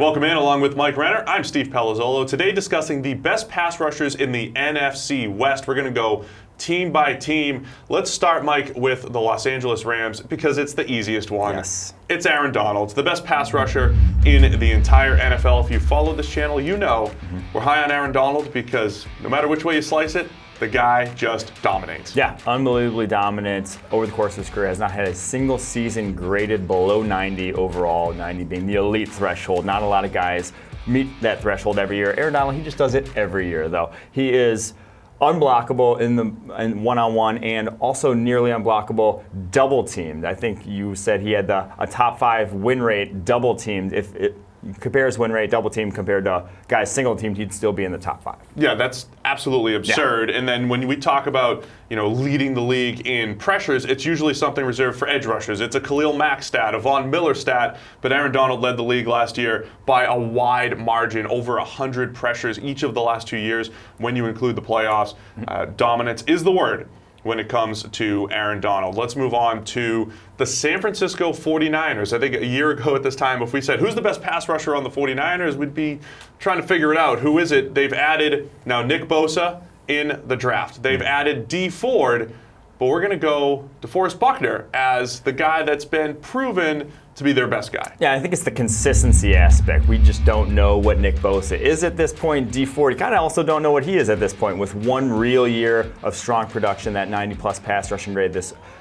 Welcome in along with Mike Renner. I'm Steve Palazzolo. Today discussing the best pass rushers in the NFC West. We're going to go team by team. Let's start, Mike, with the Los Angeles Rams because it's the easiest one. Yes. It's Aaron Donald, the best pass rusher in the entire NFL. If you follow this channel, you know we're high on Aaron Donald because no matter which way you slice it, the guy just dominates. Yeah, unbelievably dominant over the course of his career. Has not had a single season graded below 90 overall, 90 being the elite threshold. Not a lot of guys meet that threshold every year. Aaron Donald, he just does it every year, though. He is unblockable in one-on-one and also nearly unblockable double teamed. I think you said he had a top 5 win rate double teamed. If it compares win rate double team compared to guys single teamed, he'd still be in the top 5. Yeah, that's absolutely absurd. Yeah. And then when we talk about leading the league in pressures, it's usually something reserved for edge rushers. It's a Khalil Mack stat, a Von Miller stat, but Aaron Donald led the league last year by a wide margin, over 100 pressures each of the last 2 years when you include the playoffs. Dominance is the word when it comes to Aaron Donald. Let's move on to the San Francisco 49ers. I think a year ago at this time, if we said, who's the best pass rusher on the 49ers, we'd be trying to figure it out. Who is it? They've added now Nick Bosa in the draft. They've added Dee Ford, but we're going to go DeForest Buckner as the guy that's been proven to be their best guy. Yeah, I think it's the consistency aspect. We just don't know what Nick Bosa is at this point. Dee Ford, you kind of also don't know what he is at this point with one real year of strong production, that 90-plus pass rushing grade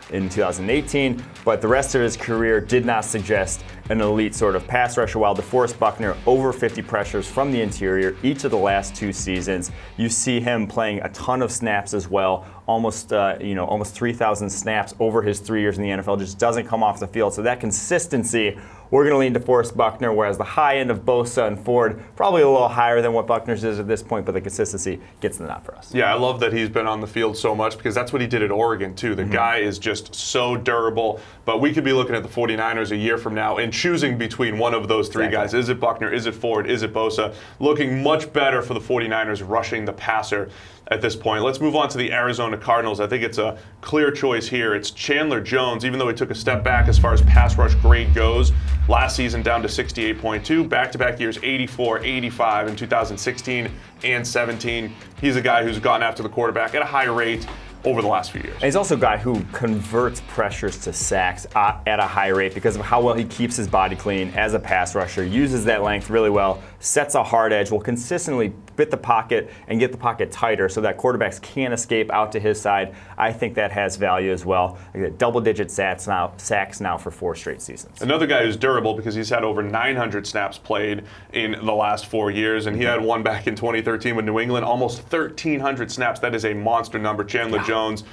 in 2018, but the rest of his career did not suggest an elite sort of pass rusher, while DeForest Buckner over 50 pressures from the interior each of the last 2 seasons. You see him playing a ton of snaps as well, almost 3,000 snaps over his 3 years in the NFL, just doesn't come off the field. So that consistency, we're going to lean to DeForest Buckner, whereas the high end of Bosa and Ford, probably a little higher than what Buckner's is at this point, but the consistency gets the nod for us. Yeah, I love that he's been on the field so much because that's what he did at Oregon, too. The guy is just so durable, but we could be looking at the 49ers a year from now and choosing between one of those 3 guys. Is it Buckner? Is it Ford? Is it Bosa? Looking much better for the 49ers rushing the passer at this point. Let's move on to the Arizona Cardinals. I think it's a clear choice here. It's Chandler Jones, even though he took a step back as far as pass rush grade goes. Last season down to 68.2, back-to-back years 84, 85 in 2016 and 17. He's a guy who's gotten after the quarterback at a high rate over the last few years. And he's also a guy who converts pressures to sacks at a high rate because of how well he keeps his body clean as a pass rusher, uses that length really well, sets a hard edge, will consistently bit the pocket and get the pocket tighter so that quarterbacks can't escape out to his side. I think that has value as well. Double-digit sacks now for 4 straight seasons. Another guy who's durable because he's had over 900 snaps played in the last 4 years, and he had one back in 2013 with New England, almost 1,300 snaps. That is a monster number. Chandler Jones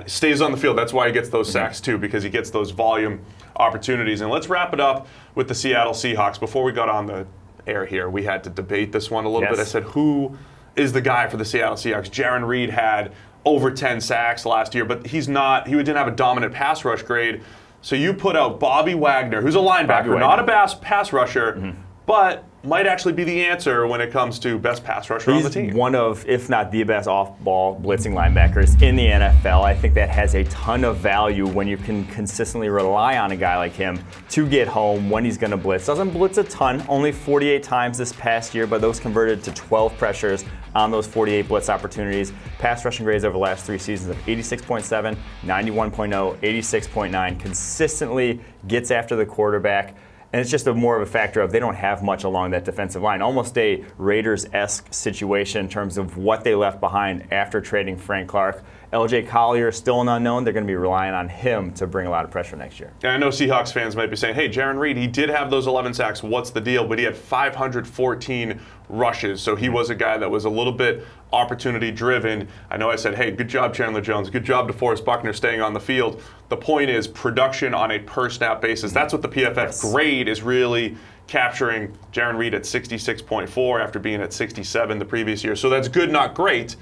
stays on the field. That's why he gets those sacks, too, because he gets those volume opportunities. And let's wrap it up with the Seattle Seahawks. Before we got on the air here, we had to debate this one a little bit. I said, who is the guy for the Seattle Seahawks? Jaron Reed had over 10 sacks last year, but he's not. He didn't have a dominant pass rush grade. So you put out Bobby Wagner, who's a linebacker, not a pass rusher, but might actually be the answer when it comes to best pass rusher on the team. He's one of, if not the best off-ball blitzing linebackers in the NFL. I think that has a ton of value when you can consistently rely on a guy like him to get home when he's going to blitz. Doesn't blitz a ton, only 48 times this past year, but those converted to 12 pressures on those 48 blitz opportunities. Pass rushing grades over the last 3 seasons of 86.7, 91.0, 86.9. Consistently gets after the quarterback. And it's just more of a factor of they don't have much along that defensive line. Almost a Raiders-esque situation in terms of what they left behind after trading Frank Clark. LJ Collier is still an unknown. They're going to be relying on him to bring a lot of pressure next year. And I know Seahawks fans might be saying, hey, Jaron Reed, he did have those 11 sacks. What's the deal? But he had 514 rushes. So he was a guy that was a little bit opportunity-driven. I know I said, hey, good job, Chandler Jones. Good job, DeForest Buckner, staying on the field. The point is production on a per-snap basis. That's what the PFF grade is really capturing. Jaron Reed at 66.4 after being at 67 the previous year. So that's good, not great.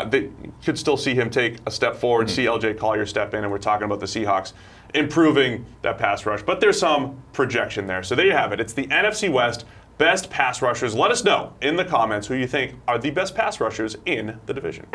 They could still see him take a step forward, see LJ Collier step in, and we're talking about the Seahawks improving that pass rush. But there's some projection there. So there you have it. It's the NFC West best pass rushers. Let us know in the comments who you think are the best pass rushers in the division.